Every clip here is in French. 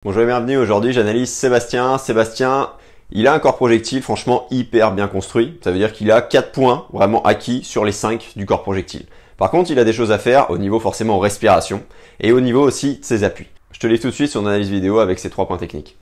Bonjour et bienvenue, aujourd'hui j'analyse Sébastien. Sébastien, il a un corps projectile franchement hyper bien construit. Ça veut dire qu'il a 4 points vraiment acquis sur les 5 du corps projectile. Par contre, il a des choses à faire au niveau forcément respiration et au niveau aussi de ses appuis. Je te livre tout de suite son analyse vidéo avec ces 3 points techniques.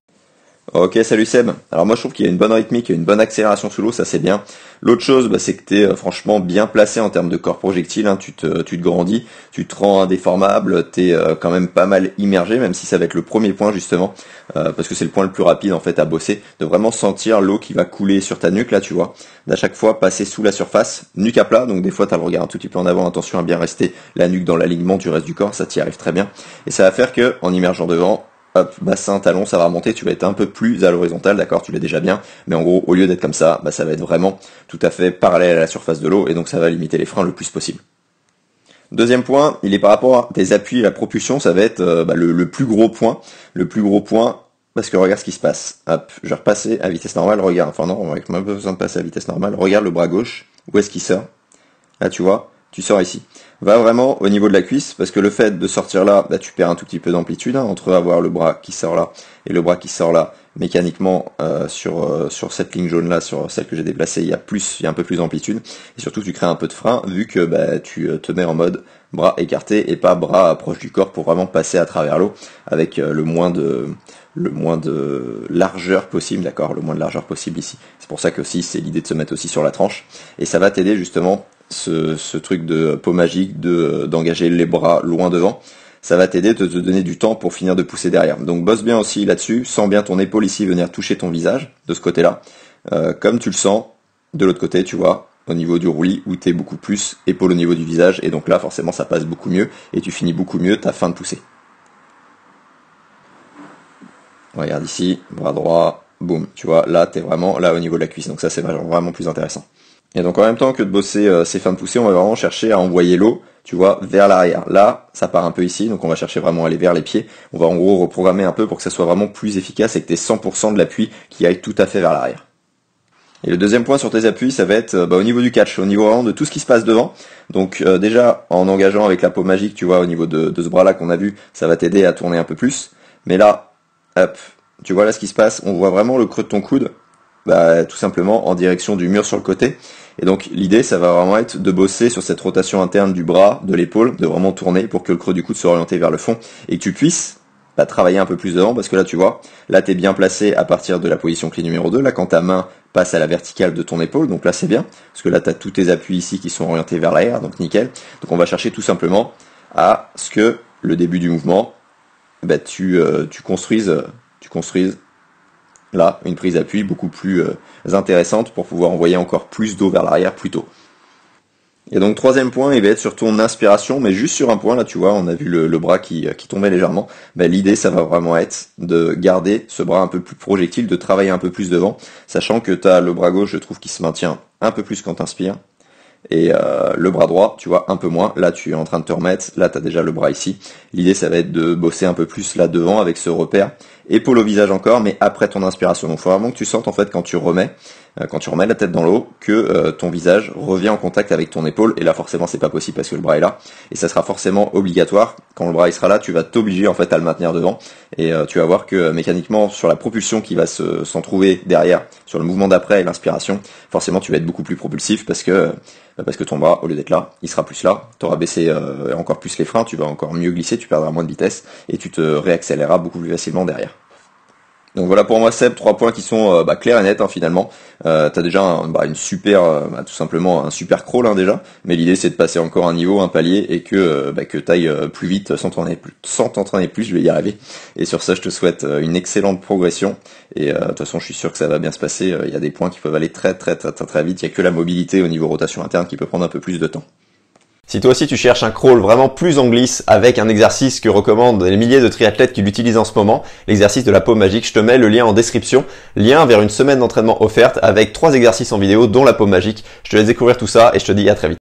Ok, salut Seb. Alors moi je trouve qu'il y a une bonne rythmique, il y a une bonne accélération sous l'eau, ça c'est bien. L'autre chose, c'est que tu es franchement bien placé en termes de corps projectile, hein. Tu te grandis, tu te rends indéformable, tu es quand même pas mal immergé, même si ça va être le premier point justement, parce que c'est le point le plus rapide en fait à bosser, de vraiment sentir l'eau qui va couler sur ta nuque là, tu vois, d'à chaque fois passer sous la surface, nuque à plat, donc des fois tu as le regard un tout petit peu en avant, attention à bien rester la nuque dans l'alignement du reste du corps, ça t'y arrive très bien, et ça va faire que en immergeant devant, hop, bassin, talon, ça va remonter, tu vas être un peu plus à l'horizontale, d'accord, tu l'es déjà bien, mais en gros, au lieu d'être comme ça, ça va être vraiment tout à fait parallèle à la surface de l'eau, et donc ça va limiter les freins le plus possible. Deuxième point, il est par rapport à tes appuis et la propulsion, ça va être le plus gros point. Le plus gros point, parce que regarde ce qui se passe. Hop, je vais repasser à vitesse normale, regarde, enfin non, on n'a même pas besoin de passer à vitesse normale, regarde le bras gauche, où est-ce qu'il sort? Là, tu vois, tu sors ici. Va vraiment au niveau de la cuisse, parce que le fait de sortir là, tu perds un tout petit peu d'amplitude, hein, entre avoir le bras qui sort là et le bras qui sort là. Mécaniquement, sur cette ligne jaune là, sur celle que j'ai déplacée, il y a un peu plus d'amplitude. Et surtout, tu crées un peu de frein, vu que tu te mets en mode bras écarté et pas bras proche du corps pour vraiment passer à travers l'eau avec le moins de largeur possible, d'accord, le moins de largeur possible ici. C'est pour ça que aussi, c'est l'idée de se mettre aussi sur la tranche. Et ça va t'aider justement, ce truc de peau magique, d'engager les bras loin devant, ça va t'aider de te donner du temps pour finir de pousser derrière. Donc bosse bien aussi là-dessus, sens bien ton épaule ici venir toucher ton visage, de ce côté-là, comme tu le sens de l'autre côté, tu vois, au niveau du roulis, où t'es beaucoup plus épaule au niveau du visage, et donc là forcément ça passe beaucoup mieux, et tu finis beaucoup mieux ta fin de poussée. Regarde ici, bras droit, boum, tu vois, là t'es vraiment là au niveau de la cuisse, donc ça c'est vraiment plus intéressant. Et donc en même temps que de bosser ces fins de poussée, on va vraiment chercher à envoyer l'eau, tu vois, vers l'arrière. Là, ça part un peu ici, donc on va chercher vraiment à aller vers les pieds. On va en gros reprogrammer un peu pour que ça soit vraiment plus efficace et que tu aies 100% de l'appui qui aille tout à fait vers l'arrière. Et le deuxième point sur tes appuis, ça va être au niveau du catch, au niveau vraiment de tout ce qui se passe devant. Donc déjà, en engageant avec la peau magique, tu vois, au niveau de ce bras-là qu'on a vu, ça va t'aider à tourner un peu plus. Mais là, hop, tu vois là ce qui se passe, on voit vraiment le creux de ton coude, tout simplement en direction du mur sur le côté. Et donc l'idée, ça va vraiment être de bosser sur cette rotation interne du bras, de l'épaule, de vraiment tourner pour que le creux du coude soit orienté vers le fond et que tu puisses travailler un peu plus devant, parce que là tu vois, là tu es bien placé à partir de la position clé numéro 2, là quand ta main passe à la verticale de ton épaule, donc là c'est bien, parce que là tu as tous tes appuis ici qui sont orientés vers l'arrière, donc nickel. Donc on va chercher tout simplement à ce que le début du mouvement, tu construises là une prise d'appui beaucoup plus intéressante pour pouvoir envoyer encore plus d'eau vers l'arrière plus tôt. Et donc troisième point, il va être sur ton inspiration, mais juste sur un point, là tu vois, on a vu le bras qui tombait légèrement. L'idée, ça va vraiment être de garder ce bras un peu plus projectile, de travailler un peu plus devant, sachant que tu as le bras gauche, je trouve, qui se maintient un peu plus quand tu inspires, et le bras droit, tu vois, un peu moins. Là, tu es en train de te remettre, là tu as déjà le bras ici. L'idée, ça va être de bosser un peu plus là devant avec ce repère, épaule au visage encore, mais après ton inspiration. Donc il faut vraiment que tu sentes en fait quand tu remets la tête dans l'eau, que ton visage revient en contact avec ton épaule, et là forcément c'est pas possible parce que le bras est là, et ça sera forcément obligatoire. Quand le bras il sera là, tu vas t'obliger en fait à le maintenir devant, et tu vas voir que mécaniquement sur la propulsion qui va s'en trouver derrière, sur le mouvement d'après et l'inspiration, forcément tu vas être beaucoup plus propulsif parce que ton bras, au lieu d'être là, il sera plus là, tu auras baissé encore plus les freins, tu vas encore mieux glisser, tu perdras moins de vitesse, et tu te réaccéléreras beaucoup plus facilement derrière. Donc voilà pour moi Seb, 3 points qui sont clairs et nets finalement. T'as déjà une super, tout simplement un super crawl déjà, mais l'idée c'est de passer encore un niveau, un palier, et que t'ailles plus vite sans t'entraîner plus, je vais y arriver. Et sur ça je te souhaite une excellente progression, et de toute façon je suis sûr que ça va bien se passer. Il y a des points qui peuvent aller très vite, il y a que la mobilité au niveau rotation interne qui peut prendre un peu plus de temps. Si toi aussi tu cherches un crawl vraiment plus en glisse avec un exercice que recommandent les milliers de triathlètes qui l'utilisent en ce moment, l'exercice de la peau magique, je te mets le lien en description, lien vers une semaine d'entraînement offerte avec 3 exercices en vidéo dont la peau magique. Je te laisse découvrir tout ça et je te dis à très vite.